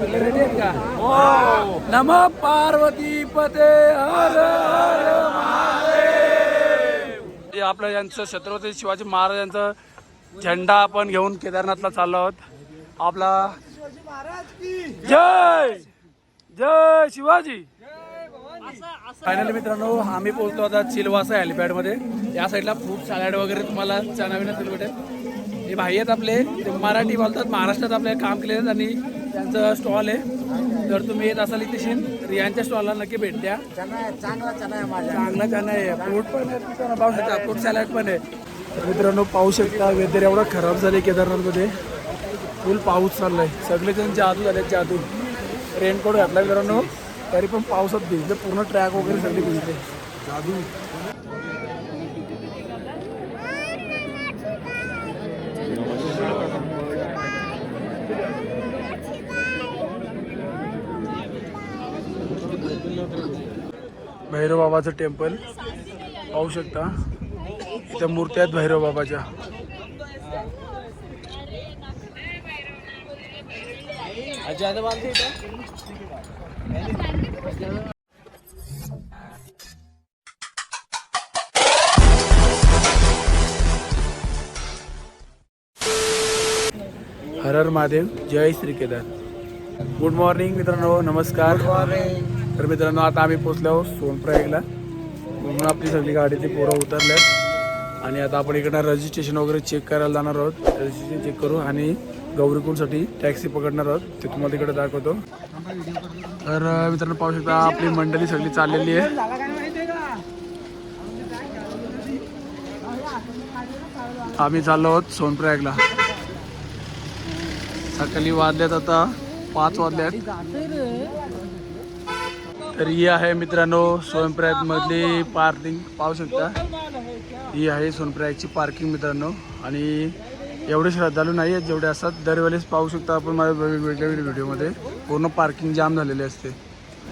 Ready आहेत का? नमः पार्वती पते हर हर महादेव. हे आपलं यांचं छत्रपती शिवाजी महाराजांचा झेंडा आपण घेऊन केदारनाथला चाललो आहोत. आपला जय जय शिवाजी. फायनली मित्रांनो आम्ही पोहोचलो आता चिलवासा हेलिपॅड मध्ये. या साईडला फ्रूट सॅलड वगैरे तुम्हाला नवीन असेल भेटेल. हे भाई आहेत आपले, ते मराठी बोलतात, महाराष्ट्रात आपले काम केले आणि त्यांचं स्टॉल आहे. जर तुम्ही येत असाल इथे रियांच्या स्टॉलला नक्की भेट द्या. चांगला चना आहे, फ्रूट पण आहे, पाहू शकता फ्रूट सॅलड पण आहे. तर मित्रांनो पाहू शकता वेदर एवढं खराब झाले केदारनाथमध्ये. फुल पाऊस चाललाय, सगळेजण जादू झाले जादू. रेनकोट घातला मित्रांनो तरी पण पावसात भिजले, पूर्ण ट्रॅक वगैरे सगळे भिजले. जादू. भैरव बाबाचं टेम्पल पाहू शकता, त्या मूर्त्या आहेत भैरव बाबाच्या. हर हर महादेव, जय श्री केदार. गुड मॉर्निंग मित्रांनो, नमस्कार. तर मित्रांनो आता आम्ही पोहोचलो सोनप्रयागला. म्हणून आपली सगळी गाडीची पोरं उतरल्यात आणि आता आपण इकडनं रजिस्ट्रेशन वगैरे चेक करायला जाणार आहोत. रजिस्ट्रेशन चेक करू आणि गौरीकुंडसाठी टॅक्सी पकडणार आहोत, ते तुम्हाला तिकडे दाखवतो. तर मित्रांनो पाहू शकता आपली मंडळी सगळी चाललेली आहे. आम्ही चाललो आहोत सोनप्रयागला. सकाळी वाजल्यात आता 5 वाजल्यात. तर ही आहे मित्रांनो सोनप्रयाग मधली पार्किंग, पाहू शकता. ही आहे सोनप्रयागची पार्किंग मित्रांनो. आणि एवढे श्रद्धाळू नाही आहेत जेवढे असतात दरवेळेस. पाहू शकता आपण माझ्या वेगवेगळ्या व्हिडिओमध्ये पूर्ण पार्किंग जाम झालेली असते.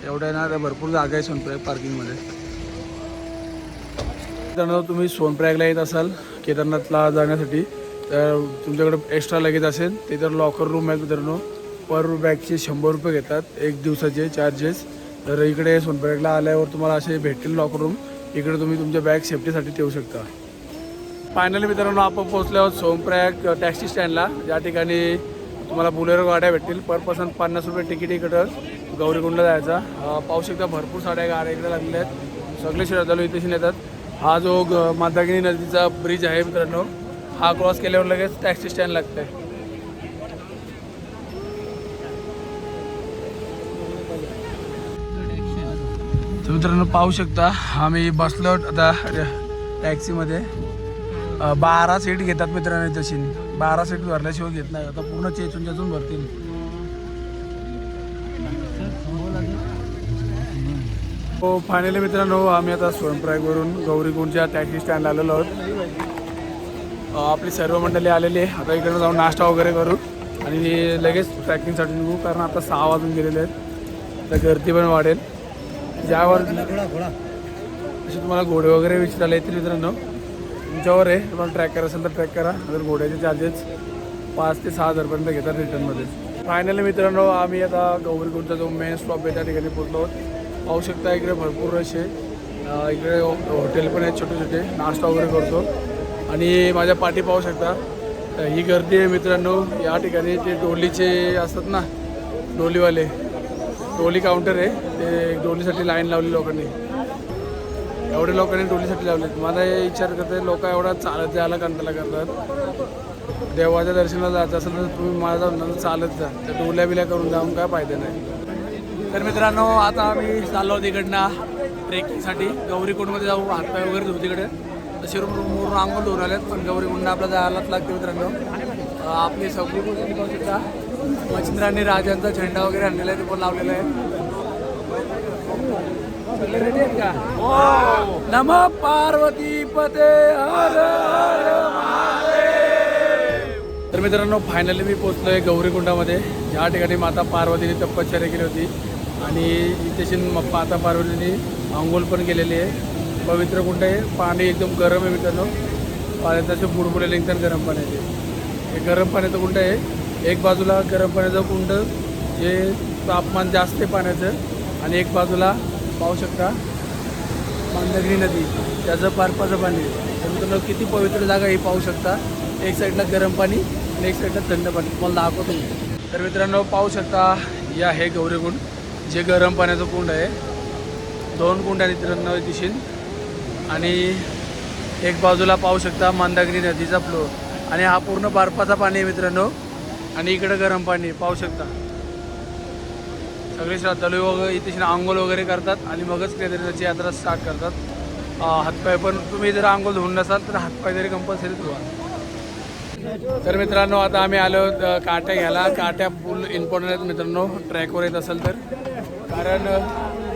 एवढ्या ना भरपूर जागा आहे सोनप्रयाग पार्किंगमध्ये. मित्रांनो तुम्ही सोनप्रयागला येत असाल केदारनाथला जाण्यासाठी तर तुमच्याकडे एक्स्ट्रा लगेज असेल ते तर लॉकर रूम आहेत मित्रांनो. पर बॅगचे 100 रुपये घेतात, एक दिवसाचे चार्जेस. तर इकडे सोनप्रयागला आल्यावर तुम्हाला असे भेटतील लॉकर रूम. इकडे तुम्ही तुमच्या बॅग सेफ्टीसाठी ठेवू शकता. फायनली मित्रांनो आपण पोहोचलो आहोत सोनप्रयाग टॅक्सी स्टँडला, ज्या ठिकाणी तुम्हाला बुलेरो गाड्या भेटतील. पर पर्सन 50 रुपये तिकीट इकडं गौरीकुंडला जायचा. पाहू शकता भरपूर साऱ्या गाड्या इकडे लागलेल्या आहेत. सगळे श्रद्धाळू इथे येतात. हा जो मंदाकिनी नदीचा ब्रिज आहे मित्रांनो, हा क्रॉस केल्यावर लगेच टॅक्सी स्टँड लागतंय. मित्रांनो पाहू शकता आम्ही बसलो आता टॅक्सीमध्ये. 12 सीट घेतात मित्रांनो तशी. 12 सीट भरल्याशिवाय घेत नाही. आता पूर्ण चेचून भरतील. हो फायनली मित्रांनो आम्ही आता सोनप्रयागवरून गौरीकुंडच्या टॅक्सी स्टँडला आलेलो आहोत. आपली सर्व मंडळी आलेली आहे. आता इकडे जाऊन नाश्ता वगैरे करू आणि लगेच ट्रॅकिंगसाठी निघू, कारण आता 6 वाजून गेलेले आहेत. तर गर्दी पण वाढेल. ज्यावर असे तुम्हाला घोडे वगैरे विचारायला येतील मित्रांनो, तुमच्यावर आहे. तुम्हाला ट्रॅक करा असेल तर ट्रॅक करा. जर घोड्याचे चार्जेस 5 ते 6 हजारपर्यंत घेतात रिटर्नमध्ये. फायनली मित्रांनो आम्ही आता गौरीकुंडचा जो मेन स्टॉप आहे त्या ठिकाणी पोहोचलो आहोत. पाहू शकता इकडे भरपूर रश आहे. इकडे हॉटेल पण आहेत छोटे छोटे, नाश्ता वगैरे करतो. आणि माझ्या पाठी पाहू शकता ही गर्दी आहे मित्रांनो. या ठिकाणी ते डोलीचे असतात ना, डोलीवाले, डोली काउंटर आहे. ते डोलीसाठी लाईन लावली लोकांनी. एवढे लोकांनी डोलीसाठी लावले. मला विचार करते लोक एवढा चालत जायला कंटाळा करतात. देवाच्या दर्शनाला जायचं असेल तर तुम्ही मला जाऊन चालत जा. त्या डोल्या बिल्या करून जाऊन काय फायदा नाही. तर मित्रांनो आता आम्ही चाललो आहोत इकडनं ट्रेकिंगसाठी. गौरीकुंडमध्ये जाऊ, हातपाय वगैरे धुऊ तिकडे. तसे मूर रांगोल धुवून आल्यात, पण गौरीकुंड आपल्याला जायलाच लागते मित्रांनो. आपली सगळी गोष्टी पाहू शकता. मच्छिंद्रांनी राजांचा झेंडा वगैरे आणलेला आहे, ते पण लावलेला आहे. रेडी आहेत का? नमः पार्वती पते हर हर महादेव. तर मित्रांनो फायनली मी पोहोचलो आहे गौरीकुंडामध्ये, ज्या ठिकाणी माता पार्वतीने तपश्चर्या केली होती. आणि इथे माता पार्वतीने आंघोळ पण केलेली आहे. पवित्र कुंड आहे. पाणी एकदम गरम आहे मित्रांनो. पाण्यात असे बुडबुडे निघतात गरम पाण्याचे. हे गरम पाण्याचं कुंड आहे. एक बाजूला गरम पाण्याचा कुंड जे तापमान जास्त आहे पाण्याचं आणि एक बाजूला पाहू शकता मंदाकिनी नदी, त्याचं बर्फाचं पाणी. तर मित्रांनो किती पवित्र जागा ही पाहू शकता. एक साईडला गरम पाणी आणि एक साईडला थंड पाणी. तुम्हाला दाखवतो मी. तर मित्रांनो पाहू शकता हे आहे गौरीकुंड, जे गरम पाण्याचं कुंड आहे. 2 कुंड आहेत मित्रांनो दिशेन आणि एक बाजूला पाहू शकता मंदाकिनी नदीचा फ्लो आणि हा पूर्ण बर्फाचा पाणी आहे मित्रांनो. आणि इकडे गरम पाणी पाहू शकता. सगळे श्रद्धाळू वगैरे इथे आंघोळ वगैरे करतात आणि मगच केदारनाथची यात्रा स्टार्ट करतात. हातपाय पण तुम्ही जर आंघोळ धुवून नसाल तर हातपाय तरी कंपल्सरी धुवा. तर मित्रांनो आता आम्ही आलो काट्या घ्यायला. काट्या फुल इम्पॉर्टंट आहेत मित्रांनो ट्रॅकवर येत असेल तर, कारण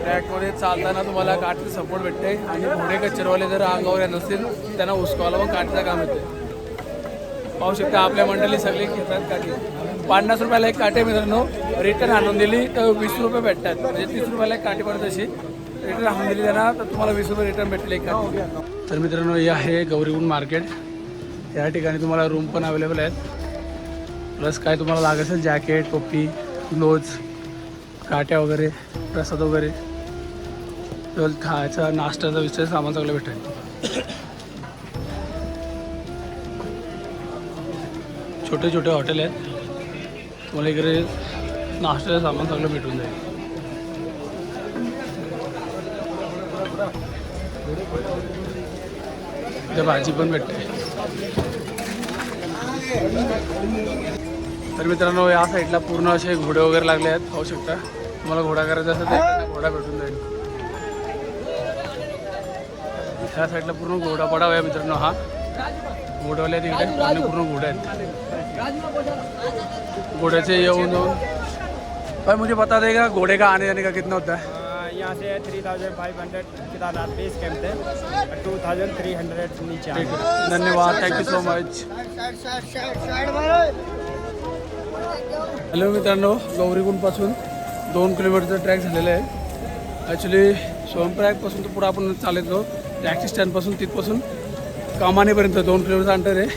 ट्रॅकमध्ये चालताना तुम्हाला काठीचा सपोर्ट भेटते आणि पुढे कचरवाले जर अंगावर येत नसतील त्यांना उचकावला व काठीचं काम येते. पाहू शकता आपल्या मंडळी सगळे घेतात काठी. 50 रुपयाला एक काठी मित्रांनो. रिटर्न आणून दिली तर 20 रुपये भेटतात. म्हणजे 30 रुपयाला एक काठी पडत अशी. रिटर्न आणून दिली त्यांना तर तुम्हाला 20 रुपये रिटर्न भेटले एक काठी. तर मित्रांनो हे आहे गौरीकुंड मार्केट. या ठिकाणी तुम्हाला रूम पण अवेलेबल आहेत. प्लस काय तुम्हाला लागत असेल जॅकेट, टोपी, ग्लोव्ज, काट्या वगैरे, प्रसाद वगैरे, खायचा नाश्त्याचा विषय सामान सगळं भेटेल. छोटे छोटे हॉटेल आहेत. तुम्हाला इकडे नाश्त्याचं सामान सगळं भेटून जाईल. इथे भाजी पण भेटते. तर मित्रांनो या साईडला पूर्ण असे घोडे वगैरे लागले आहेत पाहू शकता. तुम्हाला घोडा करायचा असेल तर घोडा भेटून जाईल. ह्या साईडला पूर्ण घोडा पडाव आहे मित्रांनो. हा घोड्यावाले तिकडे आणि पूर्ण घोडे आहेत. घोड्याचे येऊन जाऊन भाई मुझे बता देगा घोड़े का आने जाने का कितना होता है? यहाँ से 3500 केदारनाथ बेस कैंप है, 2300 नीचे आए. धन्यवाद, thank you so much. Hello मित्रांनो, गौरीकुंडपासून 2 किलोमीटरचा ट्रॅक झालेला आहे. ॲक्च्युली सोनप्रयागपासून तर पुढं आपण चालतो टॅक्सी स्टँडपासून तिथपासून कामानेपर्यंत 2 किलोमीटरचं अंतर आहे.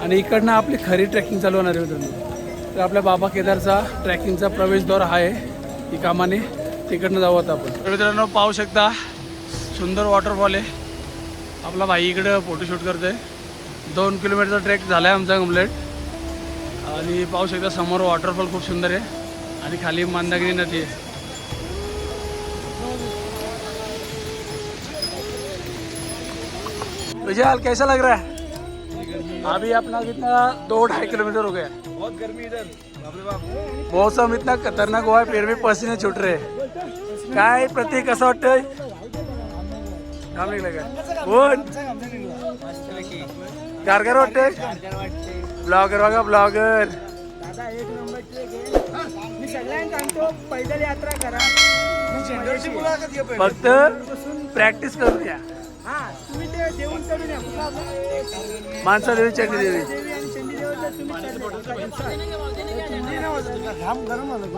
आणि इकडनं आपली खरी ट्रॅकिंग चालू होणार आहे मित्रांनो. तर आपल्या बाबा केदारचा ट्रॅकिंगचा प्रवेशद्वार आहे ही कामाने. तिकडनं जाऊ आता आपण. तर मित्रांनो पाहू शकता सुंदर वॉटरफॉल आहे. आपला भाई इकडं फोटोशूट करतोय. 2 किलोमीटरचा ट्रेक झाला आहे आमचा कम्प्लीट. आणि पाहू शकता समोर वॉटरफॉल खूप सुंदर आहे आणि खाली मंदाकिनी नदी आहे. विजय कैसा लग रहा है? अभी अपना कितना 2-2.5 किलोमीटर हो गया. बहुत गर्मी इधर, मौसम इतना खतरनाक हुआ है फिर भी पसीने छूट रहे. काय प्रतीक कसं वाटतंय? काम निघलं का? बोल गारगार वाटतंय. ब्लॉगर बघा ब्लॉगर. दादा एक नंबर ट्रेक आहे. मी सगळ्यांना सांगतो पैदल यात्रा करा. फक्त प्रॅक्टिस करून घ्या. हा तुम्ही ते देऊन करून या. माणसा देवी चंडी देवी.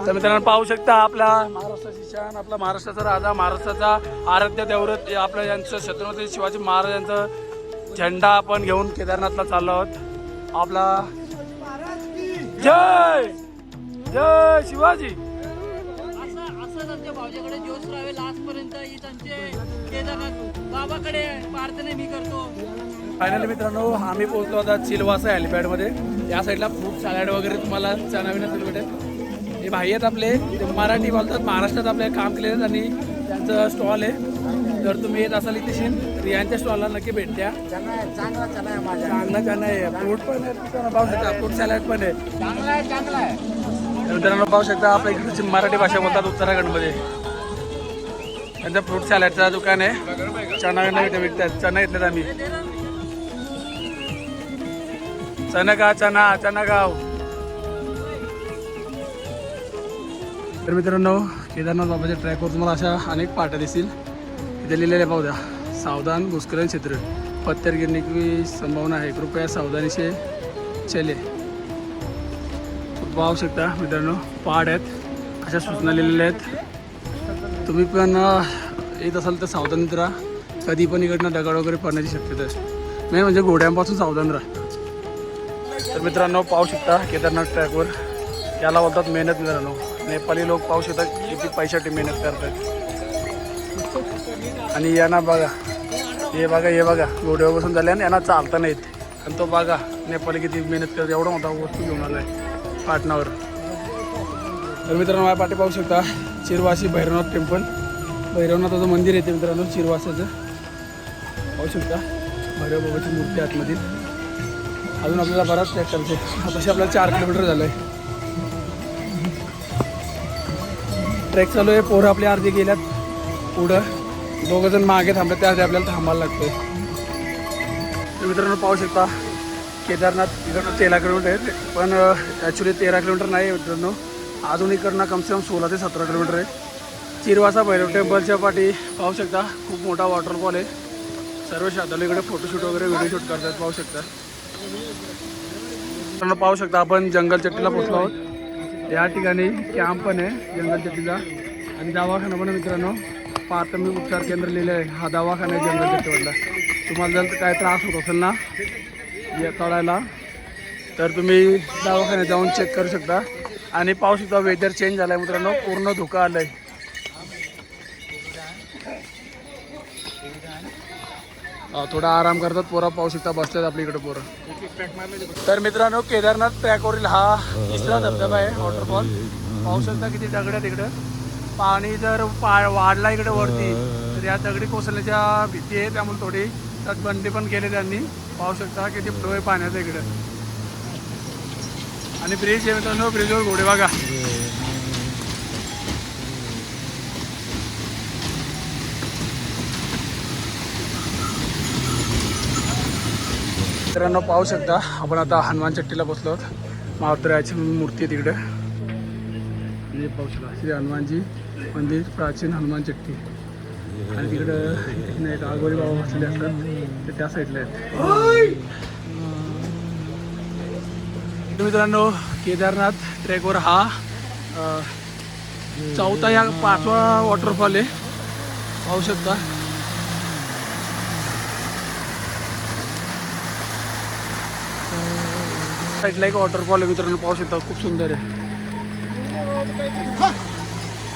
तर मित्रांनो पाहू शकता आपला महाराष्ट्राची शान, आपला महाराष्ट्राचा राजा, महाराष्ट्राचा आराध्य दैवत आपलं यांचं छत्रपती शिवाजी महाराजांचा झेंडा आपण घेऊन केदारनाथला चाललो आहोत. आपला जय जय शिवाजी. असं त्यांच्या भाऊच्याकडे जोश राहावे लास्टपर्यंत. ही त्यांचे केदारनाथ बाबाकडे प्रार्थना मी करतो. फायनली मित्रांनो आम्ही पोहोचलो आता चिलवासा हेलिपॅडमध्ये. या साईडला फ्रूट सॅलड वगैरे तुम्हाला नवीन भेटेल. हे भाई आहेत आपले, ते मराठी बोलतात, महाराष्ट्रात आपले काम केले आहेत आणि त्यांचं स्टॉल आहे. जर तुम्ही येत असाल इथे तर यांच्या स्टॉलला नक्की भेट द्या. चांगला चांगला आहे. फ्रूट पण आहे, पाहू शकता फ्रूट सॅलड पण आहे. चांगला आहे. मित्रांनो पाहू शकता आपल्या इकडची मराठी भाषा बोलतात उत्तराखंडमध्ये. त्यांचं फ्रूट सॅलडचं दुकान आहे. चणा इथे विकतात. चणा घेतलेत आम्ही. चना गाव. तर मित्रांनो केदारनाथ बाबाच्या ट्रॅकवर तुम्हाला अशा अनेक पाट्या दिसतील. इथे लिहिलेले पाहू द्या. सावधान भूस्खलन क्षेत्र, पत्थर गिरने की संभावना आहे, कृपया सावधानी से चले. पाहू शकता मित्रांनो पहाड आहेत, अशा सूचना लिहिलेल्या आहेत. तुम्ही पण येत असाल तर सावधान राहा. कधी पण इकडनं दगड वगैरे पडण्याची शक्यता असते. मेन म्हणजे घोड्यांपासून सावधान राहा. तर मित्रांनो पाहू शकता केदारनाथ ट्रॅकवर याला बोलतात मेहनत मित्रांनो. नेपाळी लोक पाहू शकतात किती पैशासाठी मेहनत करतात. आणि यांना बघा, हे बघा घोड्यावर बसून झाले आणि यांना चालता नाहीत. आणि तो बघा नेपाळी किती मेहनत करतो. एवढा मोठा वस्तू घेऊन आला आहे पाटणावर. तर मित्रांनो माझ्या पाठी पाहू शकता चिरवासी भैरवनाथ टेम्पल. भैरवनाथाचं मंदिर येते मित्रांनो चिरवासाचं. पाहू शकता भैरव बाबाची मूर्ती आतमध्ये. अजून आपल्याला बराच ट्रॅक करायचे. तसे आपल्याला 4 किलोमीटर झालं आहे. ट्रेक चालू आहे. पोरं आपली अर्धी गेल्यात पुढं, 2 जण मागे थांबले. त्यासाठी आपल्याला थांबायला लागतं. तर मित्रांनो पाहू शकता केदारनाथ इकडनं 13 किलोमीटर आहे. पण ॲक्च्युली 13 किलोमीटर नाही मित्रांनो. अजून इकडनं कमसे कम 16 ते 17 किलोमीटर आहे. चिरवासा भैरव टेम्पलच्या पाठी पाहू शकता खूप मोठा वॉटरफॉल आहे. सर्व श्रद्धाळू इकडे फोटोशूट वगैरे व्हिडिओ शूट करतात. पाहू शकता मित्रांनो. पाहू शकता आपण जंगल चट्टीला पोहोचलो आहोत. या ठिकाणी कॅम्प पण आहे जंगल चट्टीचा आणि दवाखाना पण मित्रांनो. प्राथमिक उपचार केंद्र लिहिलं आहे. हा दवाखाना आहे जंगल चट्टीवरला. तुम्हाला जर काय त्रास होत असेल ना या चढायला तर तुम्ही दवाखान्यात जाऊन चेक करू शकता. आणि पाहू शकता वेदर चेंज झाला आहे मित्रांनो. पूर्ण धुकं आलं आहे. थोडा आराम करतात पोरं. पाहू शकता बसतात आपल्या इकडे पोरं. तर मित्रांनो केदारनाथ ट्रॅकवरील हा 3रा धबधबा आहे वॉटरफॉल. पाहू शकता किती दगड आहे तिकडं. पाणी जर वाढला इकडे वरती तर या दगडी कोसळण्याच्या भीती आहे. त्यामुळे थोडी तटबंदी पण केली त्यांनी. पाहू शकता किती फ्लो आहे पाण्याचा इकडं. आणि ब्रिज आहे मित्रांनो. ब्रिजवर घोडे बघा. मित्रांनो पाहू शकता आपण आता हनुमान चट्टीला बसलो आहोत. महावतरायाची मूर्ती आहे तिकडे. आणि पाहू शकता श्री हनुमानजी मंदिर प्राचीन हनुमान चट्टी. आणि तिकडं एक आगोरी बाबा बसलेले असतात ते त्या साईडला आहेत. मित्रांनो केदारनाथ ट्रेकवर हा 4था या 5वा वॉटरफॉल आहे. पाहू शकता साईडला एक वॉटरफॉल आहे मित्रांनो. पाहू शकता खूप सुंदर आहे.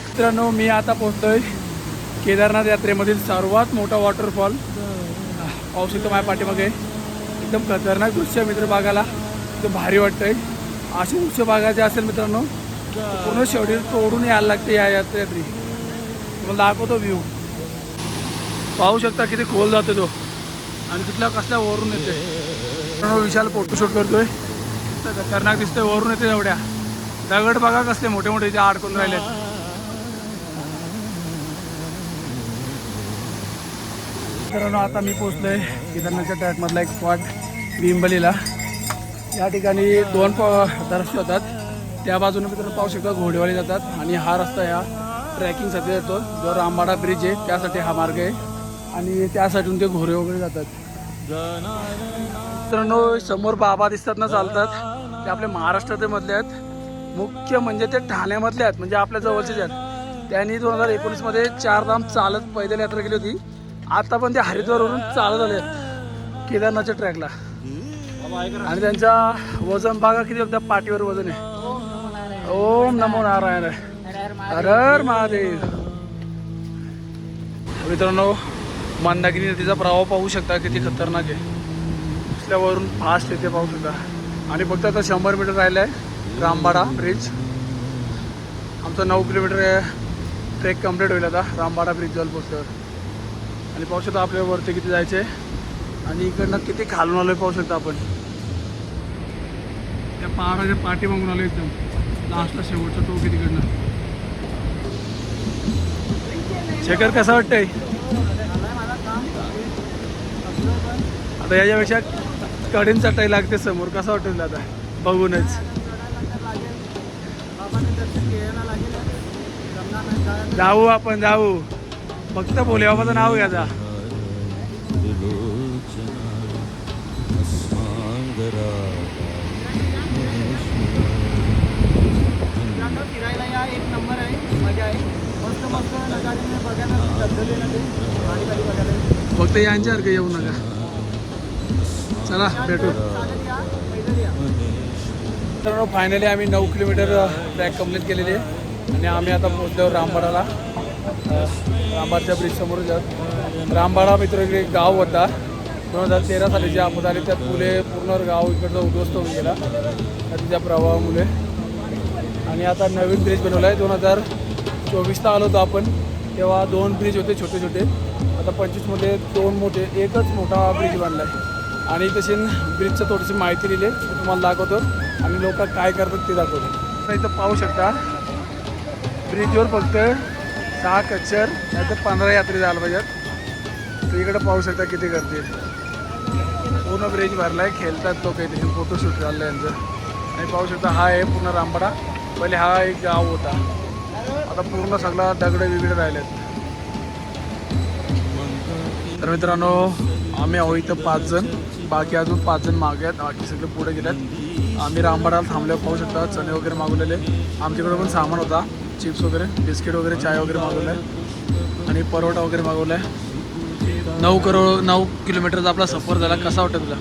मित्रांनो मी आता पोहोचतोय केदारनाथ यात्रेमधील सर्वात मोठा वॉटरफॉल. पाहू शकतो माझ्या पाठीमागे. एकदम खतरनाक दृश्य मित्र बघायला. एकदम भारी वाटतंय. असे दृश्य बघायचे असेल मित्रांनो पूर्ण शेवटी तोडून यायला लागते या यात्रेत. तुम्हाला दाखवतो व्ह्यू. पाहू शकता किती खोल जातो तो आणि तिथल्या कसल्या वरून येते. विशाल फोटोशूट करतोय. खतरनाक दिसतोय. वरून येते एवढ्या दगड बघा कसले मोठे मोठे इथे अडकून राहिले. मित्रांनो आता मी पोहोचलोय केदारनाथच्या ट्रॅकमधला एक स्पॉट बिंबलीला. या ठिकाणी 2 रस्ते होतात. त्या बाजूने मित्रांनो पाहू शकता घोडेवाले जातात आणि हा रस्ता या ट्रॅकिंगसाठी येतो जो रामबाडा ब्रिज आहे त्यासाठी हा मार्ग आहे. आणि त्यासाठी ते घोडे वगैरे जातात. मित्रांनो समोर बाबा दिसतात ना चालतात ते आपल्या महाराष्ट्रातील मधले आहेत. मुख्य म्हणजे ते ठाण्यामधले आहेत म्हणजे आपल्या जवळचेच आहेत. त्यांनी 2019 मध्ये 4 धाम चालत पैदल यात्रा केली होती. आता पण ते हरिद्वारवरून चालत आले आहेत केदारनाथच्या ट्रॅकला. आणि त्यांच्या वजन बघा किती त्या पाठीवर वजन आहे. ओम नमो नारायण हर हर महादेव. मित्रांनो मंदाकिनी नदीचा प्रवाह पाहू शकता किती खतरनाक आहे. असल्यावरून फास्ट येते पाहू शकता. आणि फक्त आता 100 मीटर राहिलं आहे रामबाडा ब्रिज. आमचा 9 किलोमीटर ट्रेक कंप्लीट होईल आता रामबाडा ब्रिज जवळ पोहोचल्यावर. आणि पाहू शकता आपल्याला वरती किती जायचे आणि इकडनं किती खालून आलोय पाहू शकता आपण. त्या पहाडाच्या पाठी मागून आलो एकदम लास्टला शेवटचा टोक आहे तिकडनं. शेखर कसं वाटतंय आता? याच्यापेक्षा कठीण चटाई लागते समोर. कसं वाटेल आता बघूनच? जाऊ आपण जाऊ. फक्त भोले बाबाचं नाव घ्यायचा. फिरायला या एक नंबर आहे. मजा आहे. मस्त मस्त नजारे बघायला धबधबे नदी गाडी गाडी बघायला. फक्त यांच्यासारखं येऊ नका. चला भेटू. मित्रांनो फायनली आम्ही 9 किलोमीटर ट्रॅक कंप्लीट केलेली आहे आणि आम्ही आता पोहोचलो रामबाडाला. रामबाडच्या ब्रिजसमोर जात रामबाडा मित्र इकडे एक गाव होता. 2013 साली जी आपदा आली त्यात मुले पूर्ण गाव इकडचा उद्ध्वस्त होऊन गेला नदीच्या प्रवाहामुळे. आणि आता नवीन ब्रिज बनवला आहे. 2024ला आलो होतो आपण तेव्हा 2 ब्रिज होते छोटे छोटे. आता 25मध्ये 2 मोठे एकच मोठा ब्रिज बनला आहे. आणि तशी ब्रिजचं थोडीशी माहिती लिहिली तुम्हाला दाखवतो आणि लोक काय करतात ते दाखवतो. तर इथं पाहू शकता ब्रिजवर फक्त 6 कच्चर नाही तर 15 यात्री जायला पाहिजेत. तर इकडं पाहू शकता किती गर्दी आहे. पूर्ण ब्रिज भरला आहे. खेळतात तो काही तिथे फोटोशूट झालं आहे यांचं. आणि पाहू शकता हा आहे पूर्ण रामबाडा. पहिले हा एक गाव होता. आता पूर्ण सगळा दगड बिगडे राहिलेत. तर मित्रांनो आम्ही आहो इथं 5 जण. बाकी अजून 5 जण मागे आहेत. बाकी सगळे पुढे गेलेत. आम्ही रामबाडाला थांबल्यावर पाहू शकता चणे वगैरे मागवलेले. आमच्याकडे पण सामान होता चिप्स वगैरे बिस्किट वगैरे चाय वगैरे मागवलं आहे आणि परोठा वगैरे मागवला आहे. 9 किलोमीटरचा आपला सफर झाला. कसा वाटतं तुला?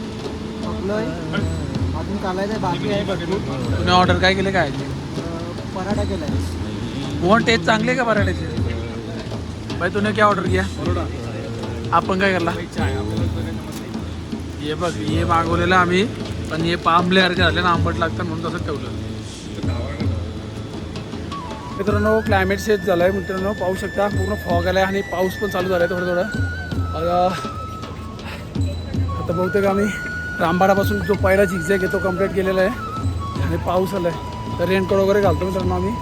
अजून कालायचं बाकी आहे भरपूर. तुम्ही ऑर्डर काय केले काय? पराठा केला आहे. कोण टेस्ट चांगले का पराठ्याचे? भाई तूने क्या ऑर्डर किया? परोठा. आपण काय करला? हे बघ हे मागवलेलं आम्ही पण हे पांबल्यासारखे झाले ना आंबट लागतं म्हणून तसं ठेवलं. मित्रांनो क्लायमेट चेंज झालं आहे. मित्रांनो पाहू शकता पूर्ण फॉग आला आहे आणि पाऊस पण चालू झाला आहे थोडं थोडं. आता बहुतेक आम्ही रामबाडापासून जो पहिला झिकझॅक आहे तो कंप्लीट केलेला आहे आणि पाऊस आला आहे. तर रेनकोट वगैरे घालतो मित्रांनो आम्ही.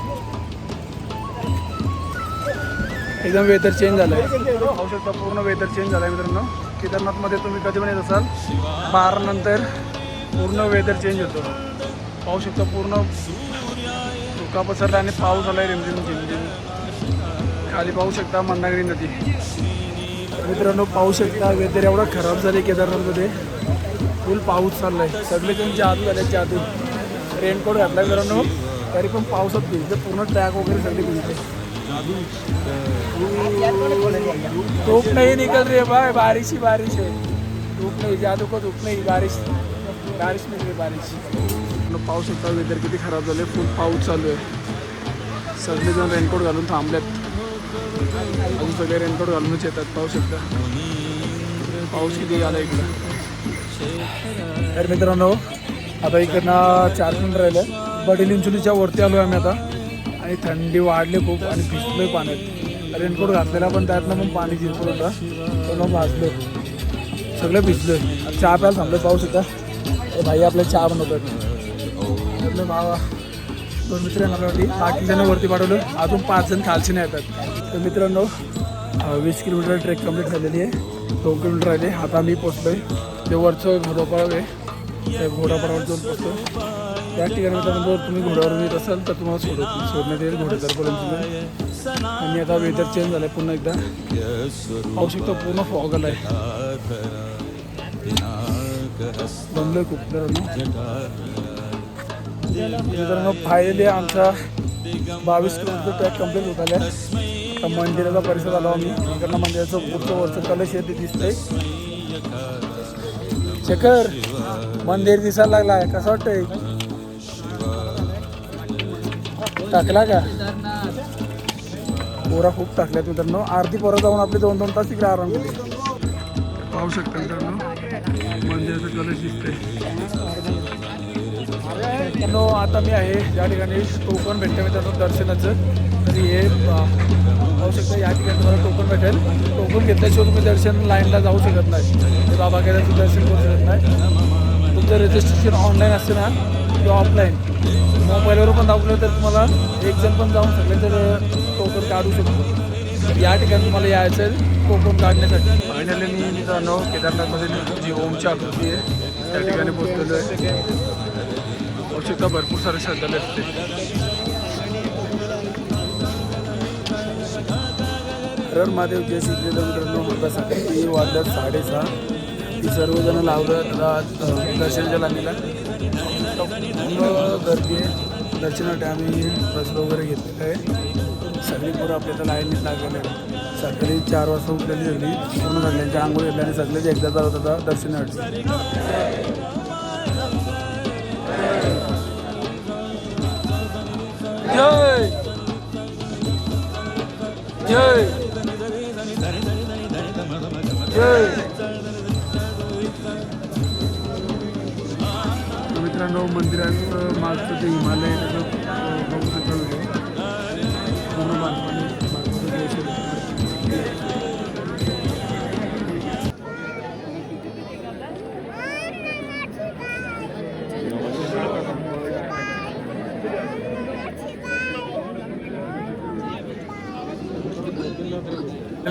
एकदम वेदर चेंज झालं आहे. पाहू शकता पूर्ण वेदर चेंज झालं आहे मित्रांनो. केदारनाथमध्ये तुम्ही कधी पण येत असाल 12 नंतर पूर्ण वेदर चेंज होतो. पाहू शकता पूर्ण धुका पसरला आणि पाऊस आला आहे रिमझिम झिमझिम. खाली पाहू शकता मंदागिरी नदी. मित्रांनो पाहू शकता वेदर एवढा खराब झालं आहे केदारनाथमध्ये. फुल पाऊस चालला आहे. सगळेजण जादू झाले जादू. रेनकोट घातला मित्रांनो तरी पण पावसात भिजते. पूर्ण ट्रॅक वगैरे सगळे भिजते. धूप नहीं निकल रही है भाई. बारिश ही बारिश है. धूप नहीं जादू को धूप नहीं बारिश बारिश निकली बारिश. पाहू शकता वेदर किती खराब झाले. फुल पाऊस चालू आहे. सगळेजण रेनकोट घालून थांबलेत. अजून सगळे रेनकोट घालूनच येतात. पाहू शकता पाऊस किती आला इकडं. तर मित्रांनो आता इकडनं 4 किलोमीटर राहिलं. बडीलिंचोलीच्या वरती आलो आहे आम्ही आता आणि थंडी वाढली खूप आणि भिजलोय पाण्यात. रेनकोट घातलेला पण त्यातनं पण पाणी झिरपूर होता तो भाजलो सगळं भिजलोय. चहा प्यायला थांबलं. पाहू शकता भाई आपल्या चहा बनवतात. आपलं भावा 2 मित्र येणारवरती बाकी जण वरती पाठवलं. अजून 5 जण खालची नाही येतात. तर मित्रांनो 20 किलोमीटर ट्रेक कंप्लीट झालेली आहे. 2 किलोमीटर राहिले. आता मी पोचलो आहे ते वरचं घोडापाड आहे. त्या घोडापाडावर जाऊन पोचतो. त्या ठिकाणी मित्रांनो जर तुम्ही घोड्यावरून येत असाल तर तुम्हाला सोडण्यात येईल घोडेकरपर्यंत. आणि आता वेदर चेंज झालं आहे पुन्हा एकदा. पाहू शकता पूर्ण फॉग आला आहे. बनलो आहे खूप मित्रांनो. फायनली आमचा 22 किलोमीटर ट्रॅक कंप्लीट होत आला आहे. आता मंदिराचा परिसर आलो आम्ही. इकडनं मंदिराचं पुढचं वरचं कलश आहे ते दिसतंय. शेखर मंदिर दिसायला लागला आहे. कसं वाटतंय? टाकला का? पोरा खूप टाकल्यात मित्रांनो. अर्धी पोरं जाऊन आपले 2-2 तास तिकडे आराम केले. पाहू शकता मित्रांनो मंदिराचं कलश दिसतंय. आता मी आहे ज्या ठिकाणी टोकन भेटतं मित्रांनो दर्शनाचं. तरी हे पाहू शकता या ठिकाणी तुम्हाला टोकन भेटेल. टोकन घेतल्याशिवाय तुम्ही दर्शन लाईनला जाऊ शकत नाही. ते बाबा केदारचं दर्शन करू शकत नाही. तुमचं रजिस्ट्रेशन ऑनलाईन असते ना किंवा ऑफलाईन मोबाईलवर पण दाखवलं तर तुम्हाला 1 जण पण जाऊन सगळे तर टोकन काढू शकतो. या ठिकाणी तुम्हाला यायचं आहे टोकन काढण्यासाठी. फायनली मी मित्रांनो केदारनाथमध्ये जी ओमची आकृती आहे त्या ठिकाणी पोहोचलेलो आहे. आवश्यकता भरपूर सारे श्रद्धालू असते. हर महादेव जय श्री मित्रांनो. आता सकाळी वाजल्यात 6:30. ती सर्वजण लावलं दर्शनाच्या लाईनीला. पूर्ण गर्दी आहे. दर्शनासाठी आम्ही बसलो वगैरे घेतलेलं आहे. सगळी पोरं आपल्या तर लाईनीत लागलेले आहे. सकाळी 4 वाजता उठलेली सगळी पूर्ण सगळ्यांच्या आंघोळ घेतल्याने सगळेच एकदा जात होता दर्शनासाठी. जय जय जय. मित्रांनो मंदिराचं मागचं ते हिमालय त्याचं बघू शकता व्हिडिओ. पूर्ण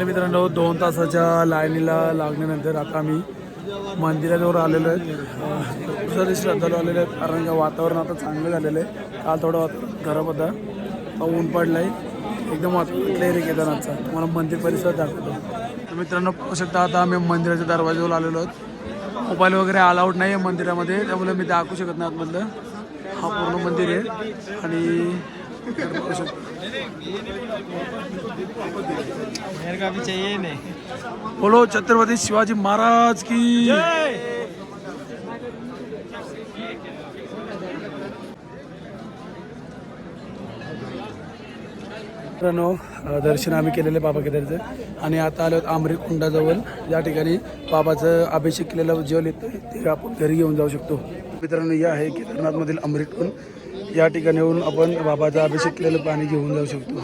मित्रांनो 2 तासाच्या लाईनीला लागल्यानंतर आता आम्ही मंदिराजवळ आलेलो आहे. दुसऱ्या दिवशी श्रद्धालू आलेले आहेत कारण का वातावरण आता चांगलं झालेलं आहे. काल थोडं वातावरण खराब होता, ऊन पडलं आहे, एकदम वातावरण क्लिअर आहे केदारनाथचा. तुम्हाला मंदिर परिसर दाखवतो. तर मित्रांनो पाहू शकता आता आम्ही मंदिराच्या दरवाजाजवळ आलेलो आहोत. मोबाईल वगैरे अलाउड नाही आहे मंदिरामध्ये, त्यामुळे मी दाखवू शकत नाही आतमधलं. हा पूर्ण मंदिर आहे आणि बोलो छत्रपती शिवाजी महाराज की. मित्रांनो दर्शन आम्ही केलेलं बाबा केदारचं आणि आता आलो आमरी कुंडाजवळ. या ठिकाणी बाबाचं अभिषेक केलेलं जल येतं ते आपण घरी घेऊन जाऊ शकतो. मित्रांनो हे आहे केदारनाथमधील अमृत कुंड. या ठिकाणी येऊन आपण बाबाचा अभिषेक केलेलं पाणी घेऊन जाऊ शकतो.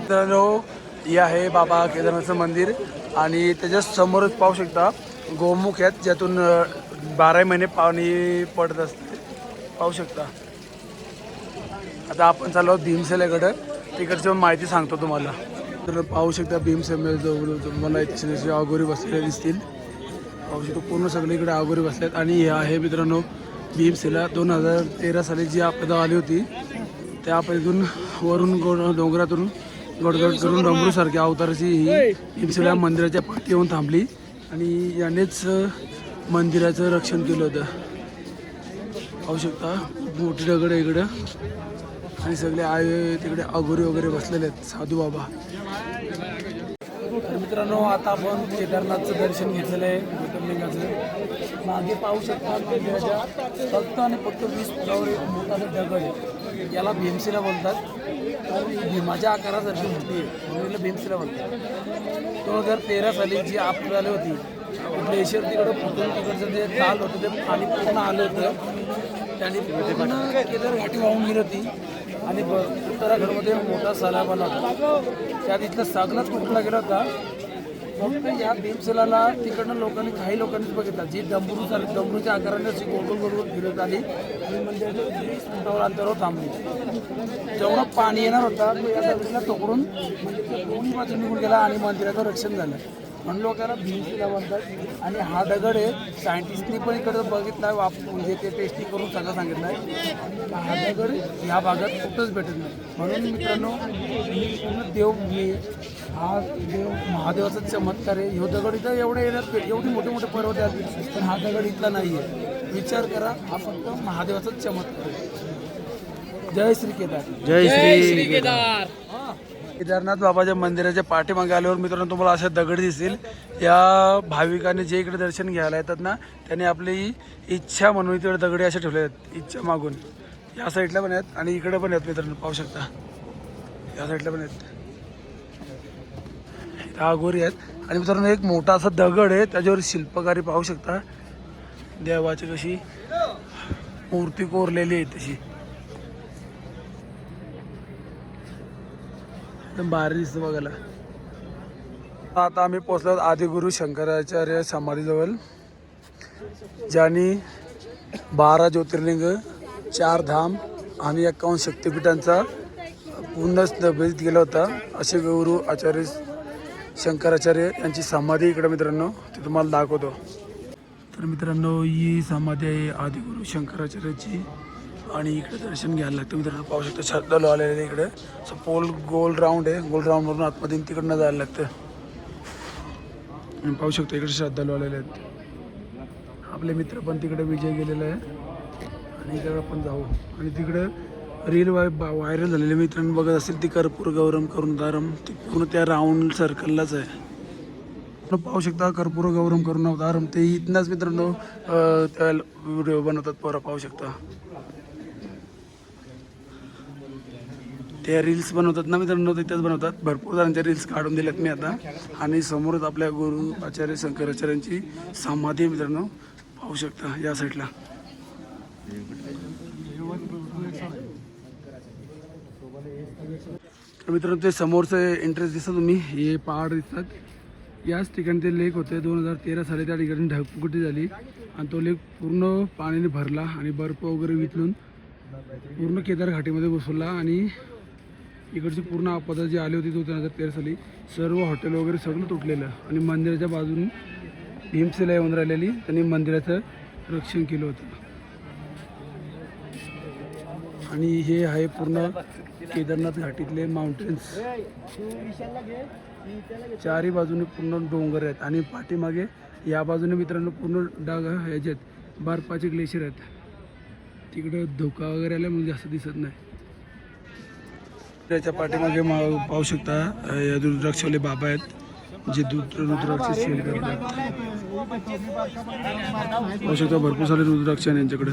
मित्रांनो हे आहे बाबा केदारनाथचं मंदिर आणि त्याच्या समोरच पाहू शकता गोमुख आहेत ज्यातून 12 महिने पाणी पडत असते. पाहू शकता. आता आपण चाललो आहोत भीमसेल्याकडं, तिकडची माहिती सांगतो तुम्हाला. तर पाहू शकता भीमसेल्याजवळ तुम्हाला इथे अघोरी बसलेले दिसतील. पाहू शकतो पूर्ण सगळीकडे अघोरी बसल्यात. आणि हे आहे मित्रांनो भीमसेला. 2013 साली जी आपदा आली होती त्या आपल्यातून वरून डोंगरातून गडगड करून डमरूसारख्या अवताराची ही भीमसेला मंदिराच्या पाठी येऊन थांबली आणि यानेच मंदिराचं रक्षण केलं होतं. पाहू शकता मोठी दगड आहे इकडं आणि सगळे आय तिकडे अघोरी वगैरे बसलेले आहेत साधू बाबा. तर मित्रांनो आता आपण केदारनाथचं दर्शन घेतलेलं आहे ज्योतिर्लिंगाचं. मागे पाहू शकता मंदिराच्या फक्त आणि फक्त 20 फुटावर एक मोठा दगड आहे. याला भीमशिला बोलतात. तर भीमाच्या आकारासारखी मोठी आहे म्हणून भीमशिला बोलतात. 2013 साली जी आपदा आली होती ग्लेशियर तिकडं फुटून तिकडचं जे ताल होतं ते पाणी पूर्ण आलं होतं. त्याने पूर्ण केदार घाटी वाहून गेली होती आणि उत्तराखंडमध्ये मोठा सलाब आला होता. त्यात इथला सगळाच कुठला गेला होता. फक्त या भीमसेलाला तिकडनं लोकांनी काही लोकांनीच बघितला जी डमरूच्या आकाराने अशी गोल गोल फिरत आली आणि मंदिराच्या 20 फुटावर अंतरावर थांबली. जेवढं पाणी येणार होता तो या दगडीला तोकडून म्हणजे दोन्ही बाजू निघून गेला आणि मंदिराचं रक्षण झालं म्हणून लोकांना भीमशिला म्हणतात. आणि हा दगड आहे सायंटिस्टनी पण इकडं बघितला म्हणजे ते टेस्टिंग करून सगळं सांगितलं आहे. हा दगड ह्या भागात कुठंच भेटत नाही. म्हणून मित्रांनो पूर्ण देव हा देव महादेवाचा चमत्कार आहे. ह्यो दगड इथं एवढे येण्यात एवढी मोठे मोठे पर्वत आहेत पण हा दगड इथला नाही आहे. विचार करा हा फक्त महादेवाचाच चमत्कार आहे. जय श्री केदार. जय श्री केदार. केदारनाथ बाबाच्या मंदिराच्या पाठीमागे आल्यावर मित्रांनो तुम्हाला अशा दगड दिसतील. या भाविकांनी जे इकडे दर्शन घ्यायला येतात ना त्यांनी आपली इच्छा म्हणून इकडे दगडी असे ठेवले आहेत इच्छा मागून. या साईडला पण आहेत आणि इकडे पण आहेत मित्रांनो पाहू शकता. या साईडला पण आहेत अघोरी आहेत. आणि मित्रांनो एक मोठा असा दगड आहे त्याच्यावर शिल्पकारी पाहू शकता. देवाची कशी मूर्ती कोरलेली आहे तशी एकदम भारी दिसतं बघायला. आता आम्ही पोहोचलो आदिगुरु शंकराचार्य समाधीजवळ ज्यांनी 12 ज्योतिर्लिंग 4 धाम आणि 51 शक्तिपीठांचा पूर्ण स्थपित केला होता असे गुरु आचार्य शंकराचार्य यांची समाधी इकडे मित्रांनो ते तुम्हाला दाखवतो. तर मित्रांनो ही समाधी आहे आदिगुरु शंकराचार्याची आणि इकडे दर्शन घ्यायला लागतं. मित्रांनो पाहू शकता श्रद्धालू आलेले इकडे. असं पोल गोल राऊंड आहे. गोल राऊंडवरून आतमध्ये तिकडनं जायला लागतं. आणि पाहू शकता इकडे श्रद्धालू आलेले आहेत. आपले मित्र पण तिकडे विजय गेलेला आहे आणि इकडे आपण जाऊ. आणि तिकडं रील व्हायरल झालेले मित्रांनो बघत असेल ती कर्पूर गौरम करून दारम ती पूर्ण त्या राऊंड सर्कललाच आहे. पाहू शकता कर्पूर गौरम करून अवतारम ते इथनंच मित्रांनो त्या व्हिडिओ बनवतात पोरं पाहू शकता ते रील्स बनवतात ना मित्रांनो तिथेच बनवतात भरपूर जणांचे रील्स काढून दिलेत मी आता आणि समोरच आपल्या गुरु आचार्य शंकराचार्यांची समाधी मित्रांनो पाहू शकता या साईडला मित्रांनो ते समोरचं एंट्रेन्स दिसतं तुम्ही हे पहाड दिसतात याच ठिकाणी ते लेक होते 2013 साली त्या ठिकाणी ढगफुटी झाली आणि तो लेक पूर्ण पाण्याने भरला आणि बर्फ वगैरे वितळून पूर्ण केदार घाटीमध्ये बसवला आणि इकडची पूर्ण आपदा जी आली होती 2013 साली सर्व हॉटेल वगैरे सगळं तुटलेलं आणि मंदिराच्या बाजूने भीमसेला येऊन राहिलेली त्यांनी मंदिराचं रक्षण केलं होतं आणि हे आहे पूर्ण केदारनाथ घाटीतले माउंटेन्स चारही बाजूने पूर्ण डोंगर आहेत आणि पाठीमागे या बाजूने मित्रांनो पूर्ण डाग ह्याच्यात बर्फाचे ग्लेशियर आहेत तिकडं धोका वगैरे आला म्हणजे जास्त दिसत नाही त्याच्या पाठीमागे पाहू शकता या रुद्राक्षवाले बाबा आहेत जे रुद्राक्ष सेल करतात पाहू शकता भरपूर सारे रुद्राक्ष आहे यांच्याकडे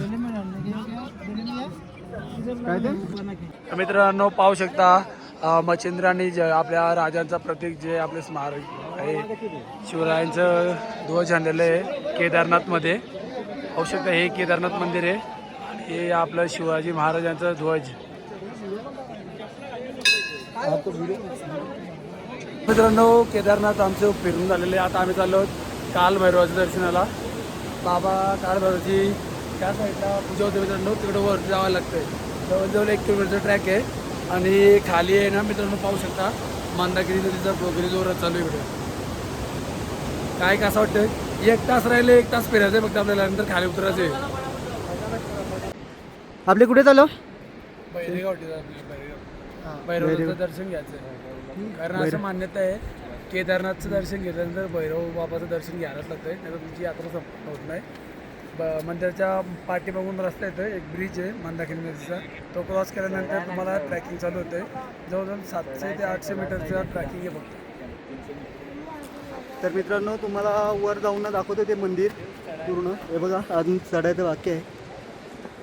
मित्रांनो पाहू शकता मच्छिंद्रांनी आपल्या राजांचा प्रतीक जे आपले स्मारक आहे शिवरायांचं ध्वज आणलेलं आहे केदारनाथमध्ये पाहू शकता हे केदारनाथ मंदिर आहे आणि हे आपलं शिवाजी महाराजांचं ध्वज मित्रांनो केदारनाथ आमचं फिरून झालेले आता आम्ही चाललो काल भैरवाच्या दर्शनाला बाबा काल भैरवाची त्या साईडला पूजा होते मित्रांनो तिकडं वरती जावं लागतंय जवळजवळ 1 किलोमीटरचा ट्रॅक आहे आणि खाली आहे ना मित्रांनो पाहू शकता मंदाकिनी नदीचा वगैरे जोरात चालू आहे इकडे काय कसं वाटतं 1 तास राहिले 1 तास फिरायचं आहे फक्त आपल्याला नंतर खाली उतरायचं आहे आपले कुठे चालू भैरवाचं दर्शन घ्यायचं आहे कारण असं मान्यता आहे केदारनाथचं दर्शन घेतल्यानंतर भैरव बाबाचं दर्शन घ्यायलाच लागतंय नाही तर तुमची यात्रा संपन्न होत नाही मंदिराच्या पाठीमागून रस्ता येतो एक ब्रिज आहे मंदाकिनी नदीचा तो क्रॉस केल्यानंतर तुम्हाला ट्रॅकिंग चालू होते जवळजवळ 700 ते 800 मीटरचं ट्रॅकिंग आहे फक्त तर मित्रांनो तुम्हाला वर जाऊन दाखवतो ते मंदिर पूर्ण हे बघा अजून चढायचं बाकी आहे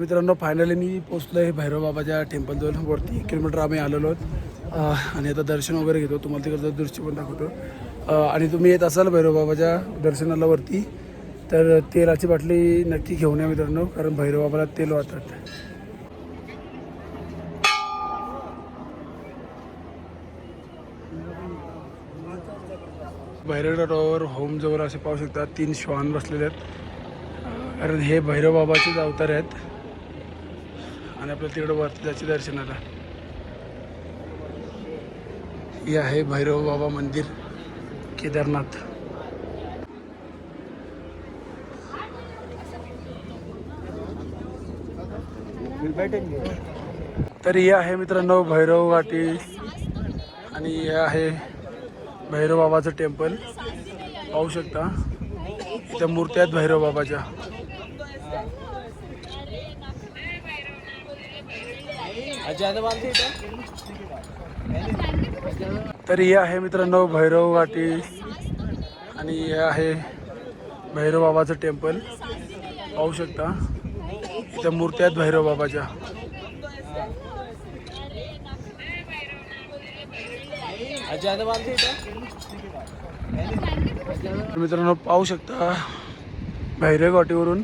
मित्रांनो फायनली मी पोचलो आहे भैरव बाबाच्या टेम्पलजवळ वरती 1 किलोमीटर आम्ही आलेलो आहोत आणि आता दर्शन वगैरे घेतो तुम्हाला तिकडचं दृश्य पण दाखवतो आणि तुम्ही येत असाल भैरव बाबाच्या दर्शनाला वरती तर तेलाची बाटली नक्की घेऊन या मित्रांनो कारण भैरव बाबाला तेल वाहतात भैरव टॉवर होम जवळ असे पाहू शकता 3 श्वान बसलेले आहेत कारण हे भैरव बाबाचेच अवतार आहेत आणि आपल्याला तिकडं वरती जायचे दर्शनाला हे आहे भैरव बाबा मंदिर केदारनाथ तर हे आहे मित्रांनो भैरव घाटी आणि हे आहे भैरव बाबाचं टेम्पल पाहू शकता इथं मूर्त्या आहेत भैरव बाबाच्या तर हे आहे मित्रांनो भैरव घाटी आणि हे आहे भैरव बाबाचं टेम्पल पाहू शकता इथं मूर्त्या आहेत भैरव बाबाच्या मित्रांनो पाहू शकता भैरव घाटीवरून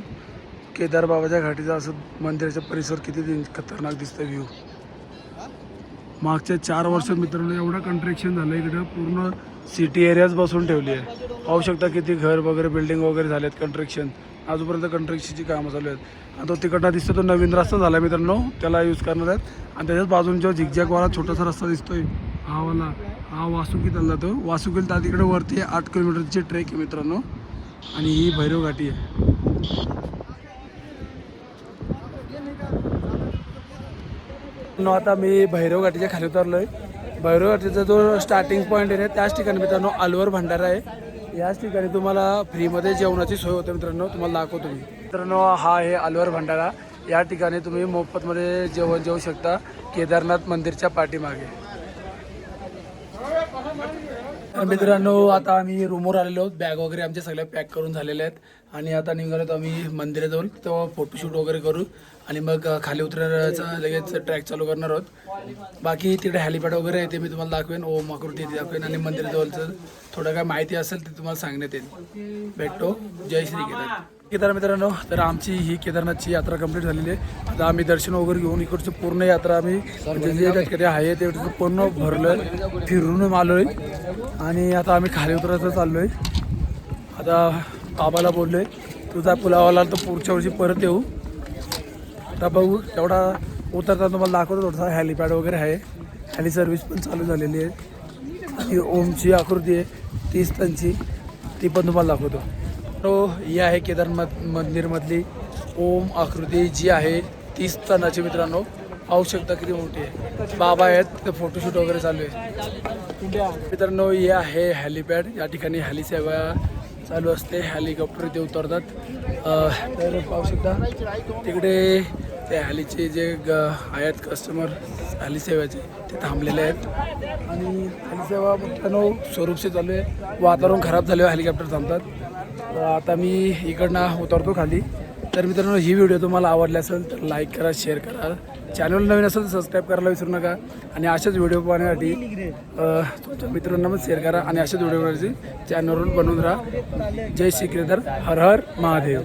केदार बाबाच्या घाटीचा असं मंदिराचा परिसर किती खतरनाक दिसतं व्ह्यू मागच्या 4 वर्षात मित्रांनो एवढं कंस्ट्रक्शन झालं इकडं पूर्ण सिटी एरियाच बसून ठेवली आहे पाहू शकता किती घर वगैरे बिल्डिंग वगैरे झालेत कंस्ट्रक्शन आजपर्यंत कंस्ट्रक्शनची कामं चालू आहेत आणि तो तिकडनं दिसतो तो नवीन रस्ता झाला मित्रांनो त्याला यूज करणार आहेत आणि त्याच्याच बाजून जो झिकझॅकवाला छोटासा रस्ता दिसतोय हा वासुकी चालला तो वासुकीला त्या तिकडे वरती 8 किलोमीटरची ट्रेक आहे मित्रांनो आणि ही भैरव घाटी आहे आता मी भैरव घाटीच्या खाली उतरलो आहे भैरव घाटीचा जो स्टार्टिंग पॉईंट आहे त्याच ठिकाणी मित्रांनो अलवर भंडारा आहे याच ठिकाणी तुम्हाला फ्रीमध्ये जेवणाची सोय होते मित्रांनो तुम्हाला दाखवतो मी मित्रांनो हा आहे अलवर भंडारा या ठिकाणी तुम्ही मोफतमध्ये जेवण जेवू शकता केदारनाथ मंदिरच्या पाठीमागे तर मित्रांनो आता आम्ही रूमवर आलेलो आहोत. बॅग वगैरे आमच्या सगळ्या पॅक करून झालेल्या आहेत आणि आता निघालो आम्ही मंदिराजवळ. तेव्हा फोटोशूट वगैरे करू आणि मग खाली उतरण्याचा लगेच ट्रॅक चालू करणार आहोत. बाकी तिकडे हेलिपॅड वगैरे आहे ते मी तुम्हाला दाखवेन. ओम आकृती ते दाखवेन आणि मंदिराजवळचं थोडं काय माहिती असेल ते तुम्हाला सांगण्यात येईल. भेटतो. जय श्री केदार. केदार मित्रांनो, तर आमची ही केदारनाथची यात्रा कंप्लीट झालेली आहे. आता आम्ही दर्शन वगैरे घेऊन इकडची पूर्ण यात्रा आम्ही म्हणजे जे आहे ते पूर्ण भरलं फिरून आलोय आणि आता आम्ही खाली उतरायचं चाललोय. आता बाबाला बोललोय तुझा पुलावाला तर पुढच्या वर्षी परत येऊ. आता बघू तेवढा उतरता तुम्हाला दाखवतो. थोडासा हेलिपॅड वगैरे आहे. हेली सर्व्हिस पण चालू झालेली आहे आणि ओमची आकृती आहे 30 टनची ती पण तुम्हाला दाखवतो. तो ही आहे केदारनाथ मंदिरमधली ओम आकृती जी आहे 30 टनाची. मित्रांनो पाहू शकता किती मोठी आहे. बाबा आहेत ते फोटोशूट वगैरे चालू आहे. मित्रांनो हे आहे हेलिपॅड. या ठिकाणी हेली सेवा चालू असते. हेलिकॉप्टर इथे उतरतात. तर पाहू शकता तिकडे ते हेलीचे जे आहेत कस्टमर हेली सेवेचे ते थांबलेले आहेत आणि हेली सेवा मित्रांनो स्वरूपचे चालू आहे. वातावरण खराब झाल्यावर हेलिकॉप्टर थांबतात. आता मी इकडनं उतरतो खाली. तर मित्रांनो ही व्हिडिओ तुम्हाला आवडली असेल तर लाईक करा, शेअर करा. चॅनल नवीन असेल तर सबस्क्राईब करायला विसरू नका आणि अशाच व्हिडिओ पाहण्यासाठी तुमच्या मित्रांना पण शेअर करा आणि अशाच व्हिडिओ चॅनलवरून बनवून राहा. जय श्री केदार. हर हर महादेव.